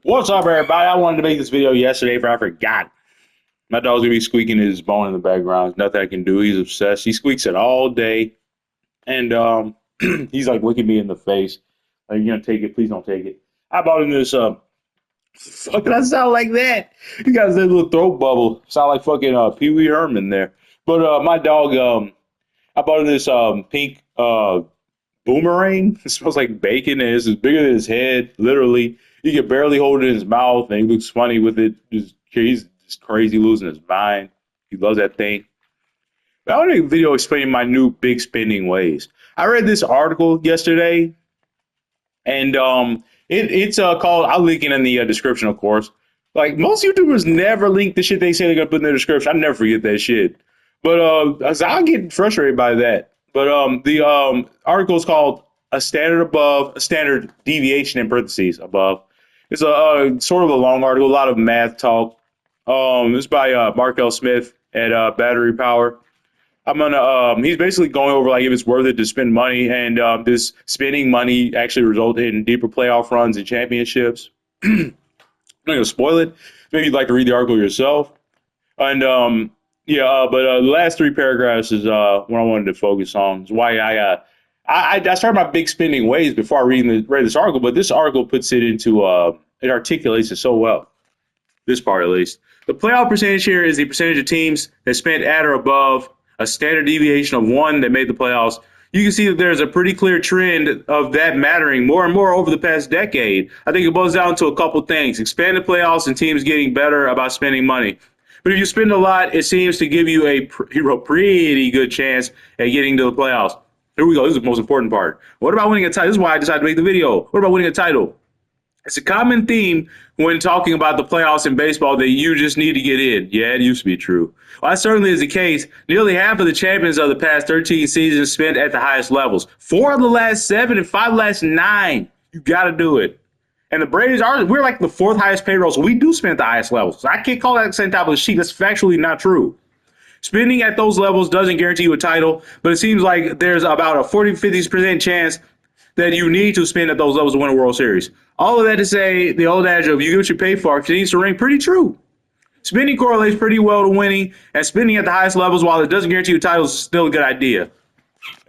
What's up, everybody? I wanted to make this video yesterday, but I forgot. My dog's gonna be squeaking his bone in the background. There's nothing I can do. He's obsessed. He squeaks it all day, and he's like looking me in the face, like, "You gonna take it? Please don't take it." I bought him this. Fuck, did I sound like that? He got this little throat bubble. Sound like fucking Pee Wee Herman there. But my dog, I bought him this pink boomerang. It smells like bacon, and it's as bigger than his head, literally. He can barely hold it in his mouth, and he looks funny with it. He's just crazy, losing his mind. He loves that thing. But I want to make a video explaining my new big spending ways. I read this article yesterday, and it's called. I'll link it in the description, of course. Like, most YouTubers never link the shit they say they're gonna put in the description. I never forget that shit. But I get frustrated by that. But the article is called "A Standard Above, a Standard Deviation in parentheses above." It's a sort of a long article, a lot of math talk. It's by Mark L. Smith at Battery Power. He's basically going over like if it's worth it to spend money, and this spending money actually result in deeper playoff runs and championships. I'm not gonna spoil it. Maybe you'd like to read the article yourself. And but the last three paragraphs is what I wanted to focus on. Is why I started my big spending ways before I read this article, but this article puts it into it articulates it so well. This part, at least. The playoff percentage here is the percentage of teams that spent at or above a standard deviation of one that made the playoffs. You can see that there's a pretty clear trend of that mattering more and more over the past decade. I think it boils down to a couple things: expanded playoffs and teams getting better about spending money. But if you spend a lot, it seems to give you a pretty good chance at getting to the playoffs. Here we go. This is the most important part. What about winning a title? This is why I decided to make the video. What about winning a title? It's a common theme when talking about the playoffs in baseball that you just need to get in. Yeah, it used to be true. Well, that certainly is the case. Nearly half of the champions of the past 13 seasons spent at the highest levels. 4 of the last 7 and 5 of the last 9. You got to do it. And the Braves we're like the 4th highest payroll, so we do spend at the highest levels. So I can't call that same type of sheet. That's factually not true. Spending at those levels doesn't guarantee you a title, but it seems like there's about a 40-50% chance that you need to spend at those levels to win a World Series. All of that to say, the old adage of you get what you pay for continues to ring pretty true. Spending correlates pretty well to winning, and spending at the highest levels, while it doesn't guarantee you titles, is still a good idea.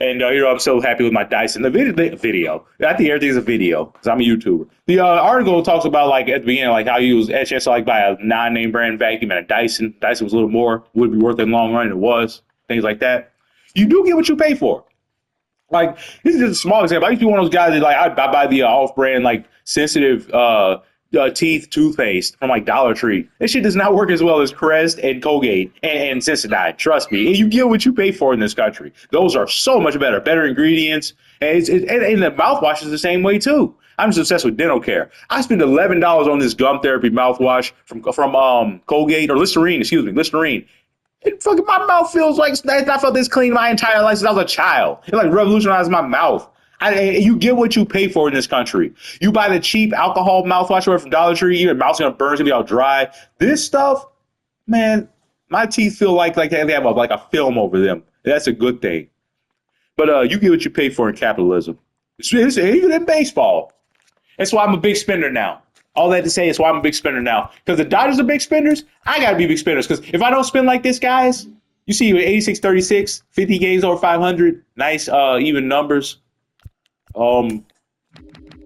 And I'm so happy with my Dyson. The video. I think everything's a video because I'm a YouTuber. The article talks about, like, at the beginning, like how you was a chance to like buy a non-name brand vacuum and a Dyson. Dyson was a little more, would be worth it in the long run. It was things like that. You do get what you pay for. Like, this is just a small example. I used to be one of those guys that like I buy the off-brand like sensitive teeth toothpaste from like Dollar Tree. This shit does not work as well as Crest and Colgate and Sensodyne. Trust me. And you get what you pay for in this country. Those are so much better ingredients. And the mouthwash is the same way too. I'm just obsessed with dental care. I spent $11 on this gum therapy mouthwash from Colgate or Listerine. Listerine. It fucking my mouth feels like I felt this clean my entire life since I was a child. It like revolutionized my mouth. You get what you pay for in this country. You buy the cheap alcohol mouthwash from Dollar Tree, your mouth's gonna burn, it's gonna be all dry. This stuff, man, my teeth feel like they have like a film over them. That's a good thing. But you get what you pay for in capitalism. It's even in baseball. That's why I'm a big spender now. All that to say is why I'm a big spender now. Because the Dodgers are big spenders, I gotta be big spenders. Because if I don't spend like this, guys, you see 86-36, 50 games over 500, nice even numbers.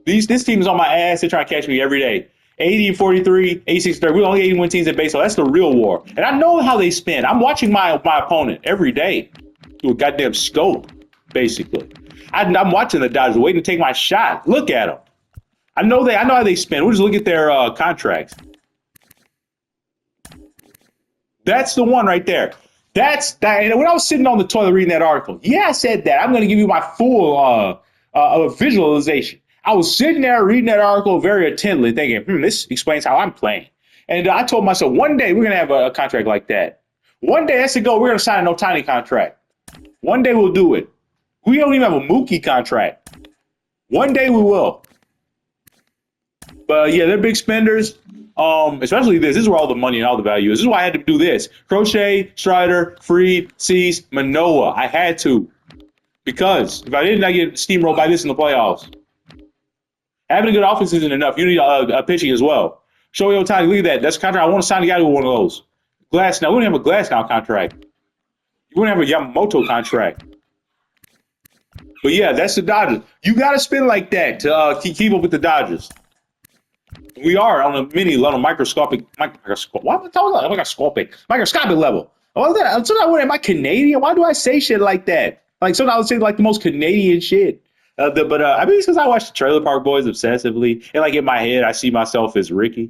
This team is on my ass. They're trying to catch me every day. 80-43, 86-30. We're only 81 teams in baseball. That's the real war. And I know how they spend. I'm watching my opponent every day through a goddamn scope, basically. I'm watching the Dodgers, waiting to take my shot. Look at them. I know how they spend. We'll just look at their contracts. That's the one right there. That's that. And when I was sitting on the toilet reading that article, yeah, I said that. I'm going to give you my full visualization. I was sitting there reading that article very attentively, thinking, this explains how I'm playing. And I told myself, one day we're going to have a contract like that. One day, that's the goal. We're going to sign a Ohtani contract. One day we'll do it. We don't even have a Mookie contract. One day we will. But yeah, they're big spenders. Especially this. This is where all the money and all the value is. This is why I had to do this. Crochet, Strider, Freed, Cease, Manoah. I had to. Because if I didn't, I get steamrolled by this in the playoffs. Having a good offense isn't enough. You need a pitching as well. Shohei Ohtani, look at that. That's a contract. I want to sign a guy with one of those. Glass now. We don't have a Glass now contract. You wouldn't have a Yamamoto contract. But yeah, that's the Dodgers. You got to spin like that to keep up with the Dodgers. We are on a microscopic level. Am I Canadian? Why do I say shit like that? Like sometimes I would say like the most Canadian shit. I mean, it's because I watch the Trailer Park Boys obsessively, and like in my head, I see myself as Ricky.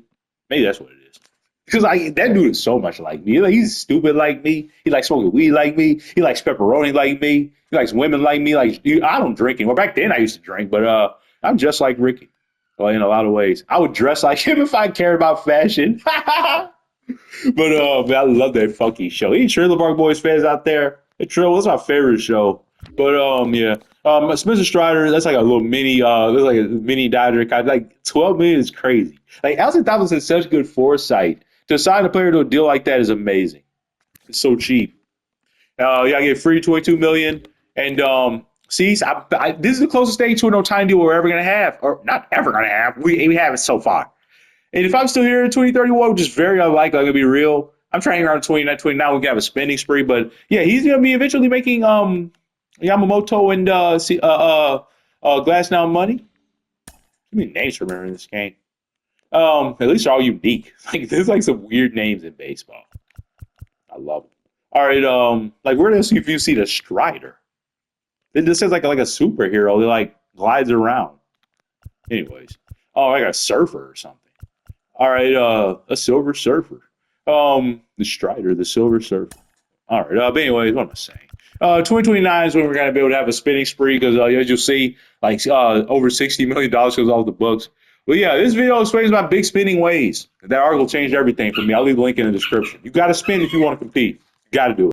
Maybe that's what it is. Because that dude is so much like me. Like, he's stupid like me. He likes smoking weed like me. He likes pepperoni like me. He likes women like me. Like, dude, I don't drink anymore. Back then, I used to drink, but I'm just like Ricky. Well, in a lot of ways, I would dress like him if I cared about fashion. But man, I love that funky show. Any Trailer Park Boys fans out there? That's my favorite show. But yeah. Spencer Strider, that's like a little mini, that's like a mini Dodger. Like 12 million is crazy. Like Alton Thomas has such good foresight. To sign a player to a deal like that is amazing. It's so cheap. I get free 22 million. And see, this is the closest thing to an Ohtani deal we're ever gonna have, or not ever gonna have. We have it so far. And if I'm still here in 2031, which is very unlikely, I'm gonna be real. I'm trying around 29. We can have a spending spree, but yeah, he's gonna be eventually making Yamamoto and Glass now money. Too many names to remember in this game. At least they're all unique. Like there's like some weird names in baseball. I love them. All right, like where else if you see the Strider? It just says like a superhero that like glides around. Anyways, like a surfer or something. All right, a Silver Surfer. The Strider, the Silver Surfer. All right, but anyways, what am I saying? 2029 is when we're going to be able to have a spending spree because, as you'll see, like over $60 million goes off the books. But yeah, this video explains my big spending ways. That article changed everything for me. I'll leave the link in the description. You got to spend if you want to compete. You got to do it.